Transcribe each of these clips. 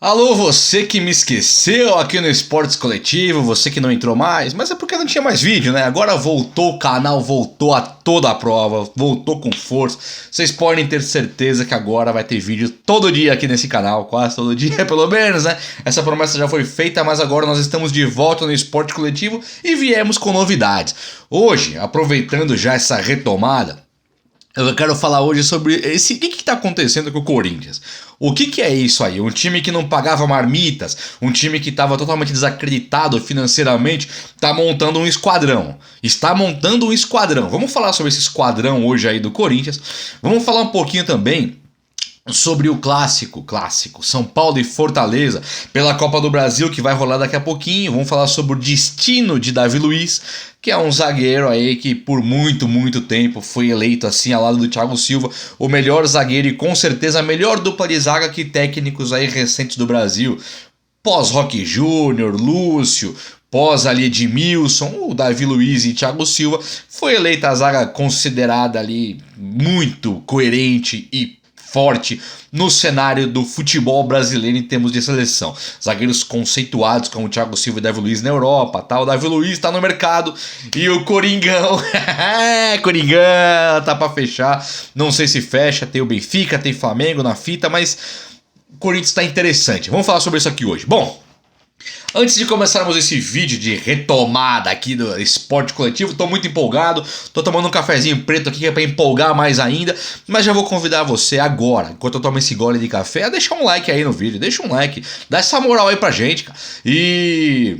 Alô, você que me esqueceu aqui no Esportes Coletivo, você que não entrou mais, mas é porque não tinha mais vídeo, né? Agora voltou o canal, voltou a toda a prova, voltou com força. Vocês podem ter certeza que agora vai ter vídeo todo dia aqui nesse canal, quase todo dia pelo menos, né? Essa promessa já foi feita, mas agora nós estamos de volta no Esporte Coletivo e viemos com novidades. Hoje, aproveitando já essa retomada, eu quero falar hoje sobre o que está acontecendo com o Corinthians. O que é isso aí? Um time que não pagava marmitas, um time que estava totalmente desacreditado financeiramente, está montando um esquadrão. Está montando um esquadrão. Vamos falar sobre esse esquadrão hoje aí do Corinthians. Vamos falar um pouquinho também sobre o clássico, São Paulo e Fortaleza, pela Copa do Brasil, que vai rolar daqui a pouquinho. Vamos falar sobre o destino de Davi Luiz, que é um zagueiro aí que por muito tempo foi eleito assim ao lado do Thiago Silva, o melhor zagueiro e com certeza a melhor dupla de zaga que técnicos aí recentes do Brasil. Pós Roque Júnior, Lúcio, pós ali Edmilson, o Davi Luiz e Thiago Silva, foi eleita a zaga considerada ali muito coerente e forte no cenário do futebol brasileiro em termos de seleção. Zagueiros conceituados como o Thiago Silva e Davi Luiz na Europa, tá? O Davi Luiz tá no mercado e o Coringão, Coringão tá pra fechar. Não sei se fecha, tem o Benfica, tem Flamengo na fita, mas o Corinthians tá interessante. Vamos falar sobre isso aqui hoje. Bom, antes de começarmos esse vídeo de retomada aqui do Esporte Coletivo, tô muito empolgado, tô tomando um cafezinho preto aqui que é pra empolgar mais ainda, mas já vou convidar você agora, enquanto eu tomo esse gole de café, a deixar um like aí no vídeo, deixa um like, dá essa moral aí pra gente, cara. E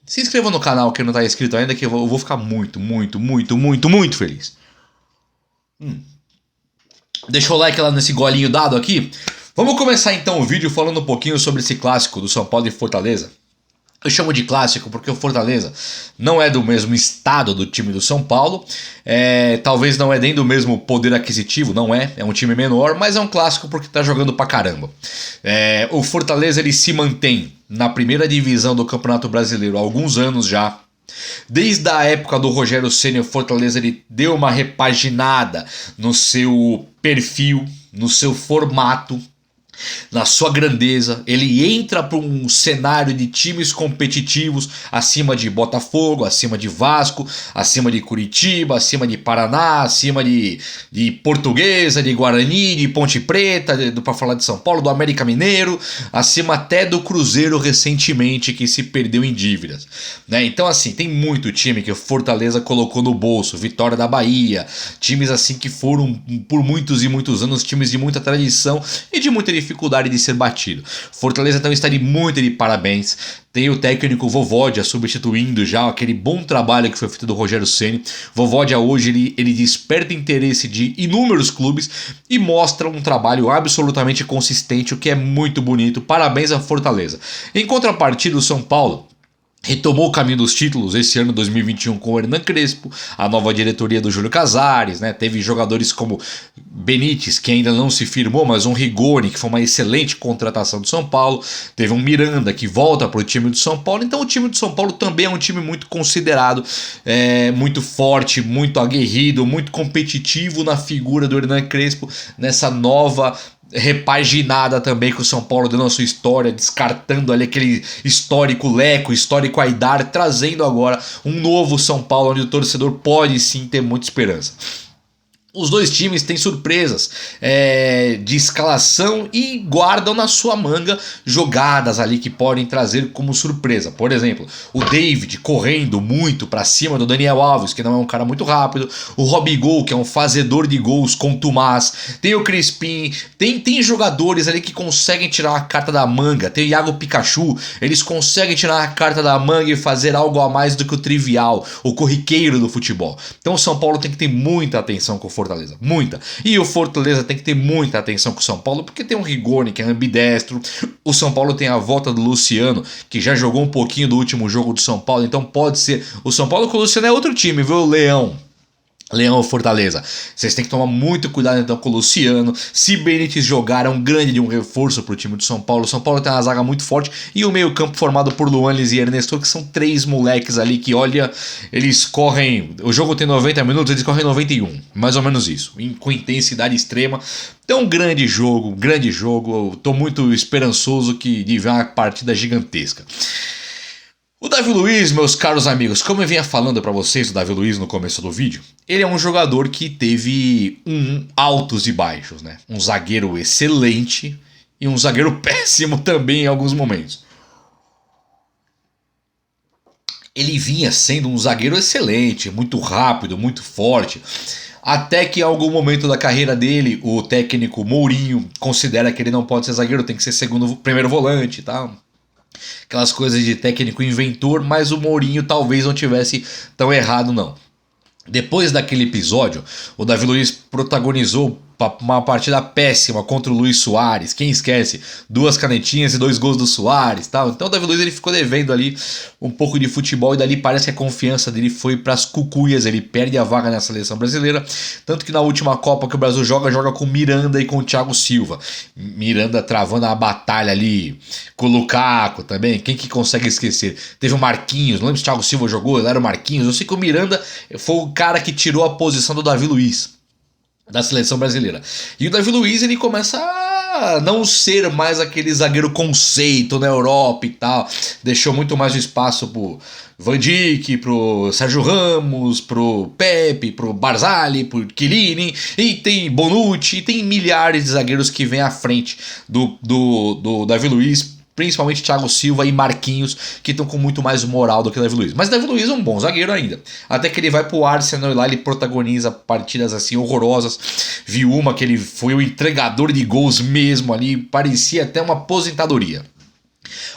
se inscreva no canal que não tá inscrito ainda, que eu vou ficar muito feliz. Deixa o like lá nesse golinho dado aqui. Vamos começar então o vídeo falando um pouquinho sobre esse clássico do São Paulo e Fortaleza. Eu chamo de clássico porque o Fortaleza não é do mesmo estado do time do São Paulo, talvez não é nem do mesmo poder aquisitivo, não é um time menor, mas é um clássico porque tá jogando pra caramba. O Fortaleza ele se mantém na primeira divisão do Campeonato Brasileiro há alguns anos já. Desde a época do Rogério Ceni, o Fortaleza ele deu uma repaginada no seu perfil, no seu formato, na sua grandeza. Ele entra para um cenário de times competitivos acima de Botafogo, acima de Vasco, acima de Curitiba, acima de Paraná, acima de Portuguesa, de Guarani, de Ponte Preta, para falar de São Paulo, do América Mineiro, acima até do Cruzeiro recentemente que se perdeu em dívidas, né? Então assim, tem muito time que o Fortaleza colocou no bolso, Vitória da Bahia, times assim que foram por muitos e muitos anos times de muita tradição e de muita dificuldade de ser batido. Fortaleza então está de parabéns. Tem o técnico Vovódia substituindo já aquele bom trabalho que foi feito do Rogério Ceni. Vovódia hoje ele desperta interesse de inúmeros clubes e mostra um trabalho absolutamente consistente, o que é muito bonito. Parabéns a Fortaleza. Em contrapartida, o São Paulo retomou o caminho dos títulos esse ano 2021 com o Hernan Crespo, a nova diretoria do Júlio Casares, né? Teve jogadores como Benítez, que ainda não se firmou, mas um Rigoni, que foi uma excelente contratação do São Paulo. Teve um Miranda, que volta para o time do São Paulo. Então o time do São Paulo também é um time muito considerado, muito forte, muito aguerrido, muito competitivo na figura do Hernan Crespo, nessa nova repaginada também com o São Paulo dando a sua história, descartando ali aquele histórico Leco, histórico Aidar, trazendo agora um novo São Paulo onde o torcedor pode sim ter muita esperança. Os dois times têm surpresas de escalação e guardam na sua manga jogadas ali que podem trazer como surpresa. Por exemplo, o David correndo muito para cima do Daniel Alves, que não é um cara muito rápido. O Robigol, que é um fazedor de gols contumaz. Tem o Crispim. Tem jogadores ali que conseguem tirar a carta da manga. Tem o Iago Pikachu. Eles conseguem tirar a carta da manga e fazer algo a mais do que o trivial, o corriqueiro do futebol. Então o São Paulo tem que ter muita atenção com o Fortaleza, muita. E o Fortaleza tem que ter muita atenção com o São Paulo, porque tem um Rigoni que é ambidestro. O São Paulo tem a volta do Luciano, que já jogou um pouquinho do último jogo do São Paulo, então pode ser. O São Paulo com o Luciano é outro time, viu? O Leão. Leão ou Fortaleza. Vocês têm que tomar muito cuidado então com o Luciano. Se Benítez jogar, é um grande de um reforço para o time do São Paulo. O São Paulo tem uma zaga muito forte e o meio campo formado por Luan, Liz e Ernesto, que são 3 moleques ali que, olha, eles correm... O jogo tem 90 minutos, eles correm 91. Mais ou menos isso, com intensidade extrema. Então, grande jogo, grande jogo. Eu tô muito esperançoso de ver uma partida gigantesca. O Davi Luiz, meus caros amigos, como eu vinha falando para vocês do Davi Luiz no começo do vídeo, ele é um jogador que teve altos e baixos, né? Um zagueiro excelente e um zagueiro péssimo também em alguns momentos. Ele vinha sendo um zagueiro excelente, muito rápido, muito forte, até que em algum momento da carreira dele, o técnico Mourinho considera que ele não pode ser zagueiro, tem que ser primeiro volante e tal. Aquelas coisas de técnico inventor, mas o Mourinho talvez não tivesse tão errado não. Depois daquele episódio, o Davi Luiz protagonizou uma partida péssima contra o Luis Soares. Quem esquece? 2 canetinhas e 2 gols do Soares, tal. Então o Davi Luiz ele ficou devendo ali um pouco de futebol e dali parece que a confiança dele foi para as cucuias. Ele perde a vaga na seleção brasileira, tanto que na última Copa que o Brasil joga com Miranda e com o Thiago Silva. Miranda travando a batalha ali com o Lukaku também. Quem que consegue esquecer? Teve o Marquinhos, não lembro se o Thiago Silva jogou, ele era o Marquinhos. Eu sei que o Miranda foi o cara que tirou a posição do Davi Luiz da seleção brasileira. E o Davi Luiz ele começa a não ser mais aquele zagueiro conceito na Europa e tal. Deixou muito mais espaço pro Van Dijk, pro Sérgio Ramos, pro Pepe, pro Barzali, pro Chiellini, e tem Bonucci, e tem milhares de zagueiros que vêm à frente do Davi Luiz, principalmente Thiago Silva e Marquinhos, que estão com muito mais moral do que o Davi Luiz. Mas o Davi Luiz é um bom zagueiro ainda. Até que ele vai pro Arsenal e lá ele protagoniza partidas assim horrorosas. Viu uma que ele foi o entregador de gols mesmo ali, parecia até uma aposentadoria.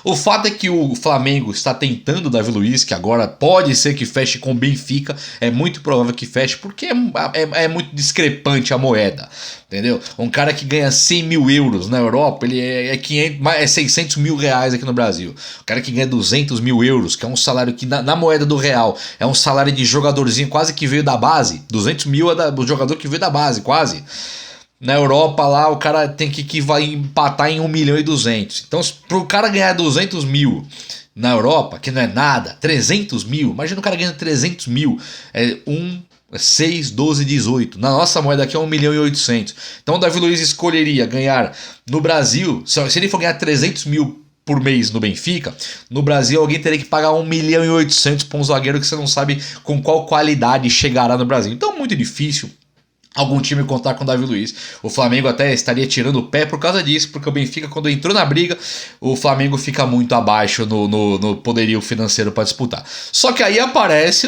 O fato é que o Flamengo está tentando o Davi Luiz, que agora pode ser que feche com o Benfica, é muito provável que feche, porque é muito discrepante a moeda, entendeu? Um cara que ganha 100 mil euros na Europa, ele é 600 mil reais aqui no Brasil. O cara que ganha 200 mil euros, que é um salário que na moeda do real é um salário de jogadorzinho quase que veio da base, 200 mil é do jogador que veio da base, quase. Na Europa lá o cara tem que vai empatar em 1 milhão e 200. Então pro cara ganhar 200 mil na Europa, que não é nada, 300 mil, imagina o cara ganhando 300 mil, 6, 12, 18. Na nossa moeda aqui é 1 milhão e 800. Então o Davi Luiz escolheria ganhar no Brasil, se ele for ganhar 300 mil por mês no Benfica, no Brasil alguém teria que pagar 1 milhão e 800 para um zagueiro que você não sabe com qual qualidade chegará no Brasil. Então muito difícil algum time contar com o Davi Luiz. O Flamengo até estaria tirando o pé por causa disso, porque o Benfica, quando entrou na briga, o Flamengo fica muito abaixo no poderio financeiro para disputar. Só que aí aparece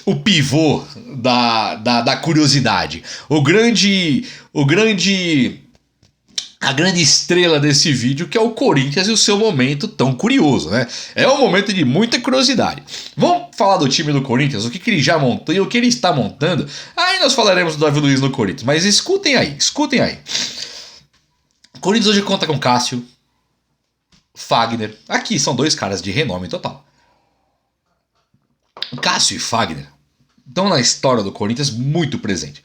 o pivô da curiosidade. A grande estrela desse vídeo, que é o Corinthians e o seu momento tão curioso, né? É um momento de muita curiosidade. Vamos falar do time do Corinthians, o que ele já montou e o que ele está montando. Aí nós falaremos do Davi Luiz no Corinthians, mas escutem aí. O Corinthians hoje conta com Cássio, Fagner. Aqui são 2 caras de renome total. Cássio e Fagner estão na história do Corinthians muito presente.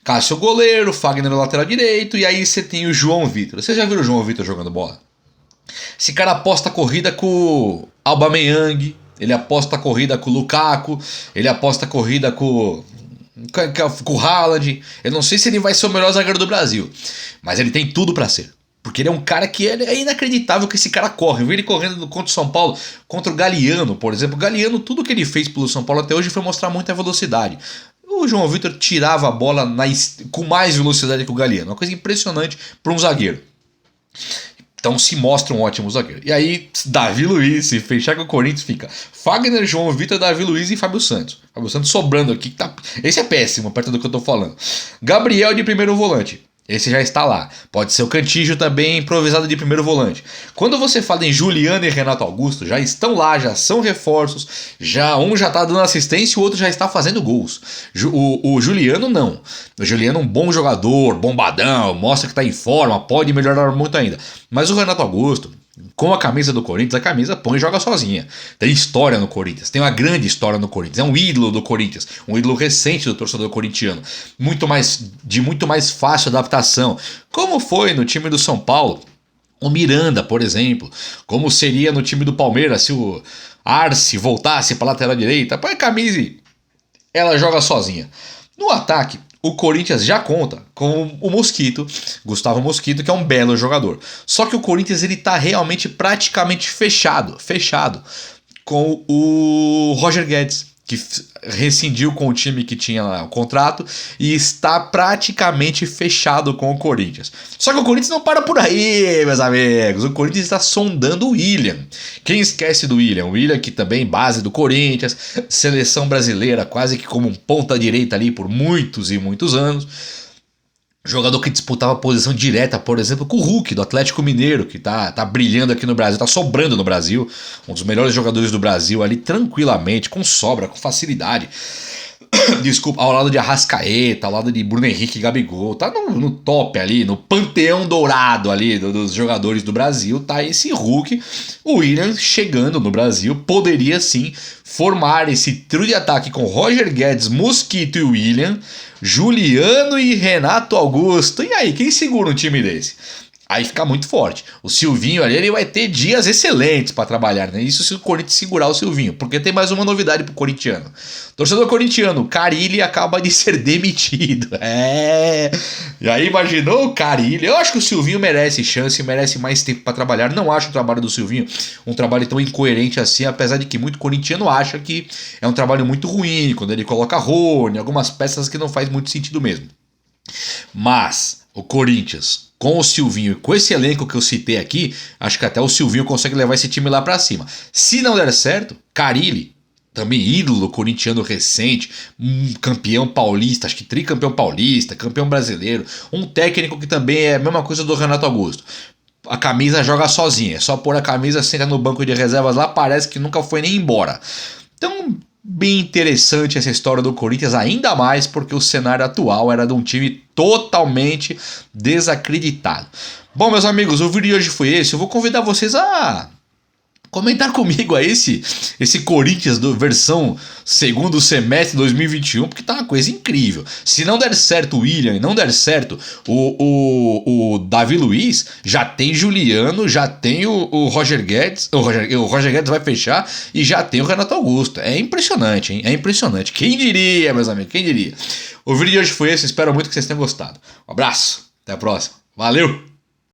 Cássio goleiro, Fagner lateral direito, e aí você tem o João Vitor. Você já viu o João Vitor jogando bola? Esse cara aposta a corrida com o Aubameyang, ele aposta a corrida com o Lukaku, ele aposta a corrida com o Haaland. Eu não sei se ele vai ser o melhor zagueiro do Brasil, mas ele tem tudo pra ser. Porque ele é um cara que é inacreditável que esse cara corre. Eu vi ele correndo contra o São Paulo, contra o Galeano, por exemplo. O Galeano, tudo que ele fez pelo São Paulo até hoje foi mostrar muita velocidade. O João Vitor tirava a bola com mais velocidade que o Galeano. Uma coisa impressionante para um zagueiro. Então se mostra um ótimo zagueiro. E aí, Davi Luiz, se fechar com o Corinthians, fica Fagner, João Vitor, Davi Luiz e Fábio Santos. Fábio Santos sobrando aqui. Esse é péssimo, perto do que eu tô falando. Gabriel de primeiro volante. Esse já está lá. Pode ser o Cantillo também, improvisado de primeiro volante. Quando você fala em Juliano e Renato Augusto, já estão lá, já são reforços. Um já está dando assistência e o outro já está fazendo gols. O Juliano não. O Juliano é um bom jogador, bombadão, mostra que está em forma, pode melhorar muito ainda. Mas o Renato Augusto Com a camisa do Corinthians, a camisa põe e joga sozinha. Tem história no Corinthians, tem uma grande história no Corinthians. É um ídolo do Corinthians, um ídolo recente do torcedor corintiano. De muito mais fácil adaptação. Como foi no time do São Paulo, o Miranda, por exemplo. Como seria no time do Palmeiras se o Arce voltasse para a lateral direita. Põe a camisa e ela joga sozinha. No ataque, o Corinthians já conta com o Mosquito, Gustavo Mosquito, que é um belo jogador. Só que o Corinthians ele tá realmente praticamente fechado com o Roger Guedes, que rescindiu com o time que tinha lá o contrato e está praticamente fechado com o Corinthians. Só que o Corinthians não para por aí, meus amigos. O Corinthians está sondando o William. Quem esquece do William? O William, que também base do Corinthians, seleção brasileira, quase que como um ponta-direita ali por muitos e muitos anos. Jogador que disputava posição direta, por exemplo, com o Hulk, do Atlético Mineiro, que tá brilhando aqui no Brasil, tá sobrando no Brasil. Um dos melhores jogadores do Brasil ali, tranquilamente, com sobra, com facilidade. Desculpa, ao lado de Arrascaeta, ao lado de Bruno Henrique e Gabigol. Tá no top ali, no panteão dourado ali dos jogadores do Brasil. Tá esse Hulk. O William chegando no Brasil poderia sim formar esse trio de ataque com Roger Guedes, Mosquito e William, Juliano e Renato Augusto. E aí, quem segura um time desse? Aí fica muito forte. O Silvinho ali ele vai ter dias excelentes para trabalhar, né? Isso se o Corinthians segurar o Silvinho. Porque tem mais uma novidade pro corintiano. Torcedor corintiano, Carille acaba de ser demitido. E aí imaginou o Carille? Eu acho que o Silvinho merece chance, merece mais tempo para trabalhar. Não acho o trabalho do Silvinho um trabalho tão incoerente assim, apesar de que muito corintiano acha que é um trabalho muito ruim, quando ele coloca Rony, algumas peças que não faz muito sentido mesmo. Mas o Corinthians, com o Silvinho e com esse elenco que eu citei aqui, acho que até o Silvinho consegue levar esse time lá pra cima. Se não der certo, Carille, também ídolo corintiano recente, campeão paulista, acho que tricampeão paulista, campeão brasileiro, um técnico que também é a mesma coisa do Renato Augusto. A camisa joga sozinha, é só pôr a camisa, senta no banco de reservas lá, parece que nunca foi nem embora. Então, bem interessante essa história do Corinthians, ainda mais porque o cenário atual era de um time totalmente desacreditado. Bom, meus amigos, o vídeo de hoje foi esse. Eu vou convidar vocês a comentar comigo aí esse Corinthians versão segundo semestre de 2021, porque tá uma coisa incrível. Se não der certo o William e não der certo o Davi Luiz, já tem Juliano, já tem o Roger Guedes, o Roger Guedes vai fechar e já tem o Renato Augusto. É impressionante, hein? É impressionante. Quem diria, meus amigos, quem diria? O vídeo de hoje foi esse, espero muito que vocês tenham gostado. Um abraço, até a próxima. Valeu!